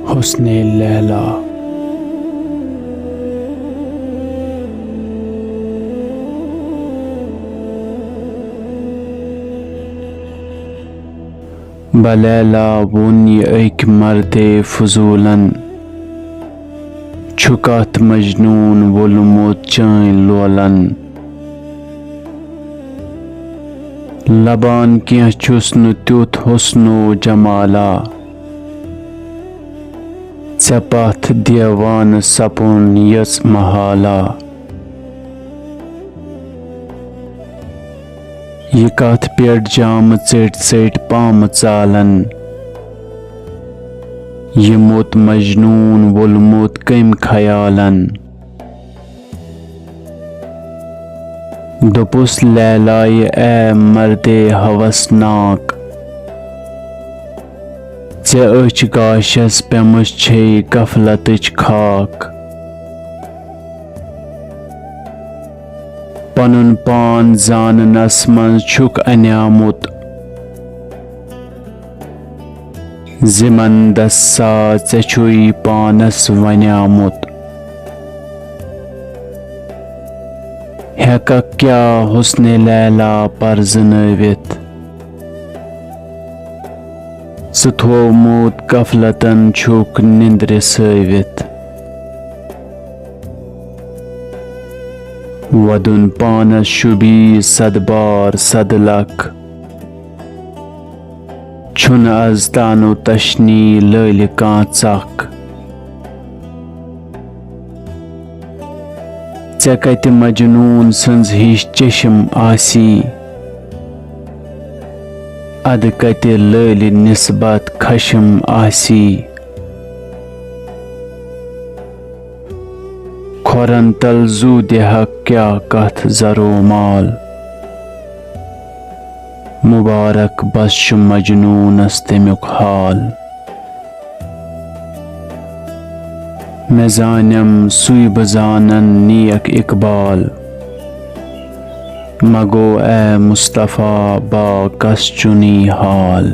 हुस्ने लैला। बलैला वोन ये एक मर्दे फजूलन, छुकत मजनून वोलमोत चाइन लोलन। लबान क्या छुस्न त्युत हुस्नो जमाला, चपाथ दियवान सपुन यस महाला। ये कथ पेट जाम चेट चेट पाम चालन, ये मोत मजनून वोलमोत कम खयालन। दोपुस लैलाय ए मर्दे हवसनाक, चे अच गाशस पेमुस छे गफलतच खाक। पनुन पान जाननस मंज छुक अन्यामुत, जिमन दस्सा चे छुई पानस वन्यामुत। हेका क्या हुस्ने लैला परजनवित, सुथोमुत गफलतन छुक निंद्र सवित। वदुन पानस शुभी सदबार सदलक, छुन अज तानु तशनी लैल कांचक। चे कति मजनून संज हिश चशम आसी, अद कति लैल निस्बत खशम आसी। खोरन तल जू देहा क्या कथ जरो माल, मुबारक बस छु मजनूनस तमुक हाल। मे जानम सुई बजानन नियक इकबाल, मगो ए मुस्तफा बा कस चुनी हाल।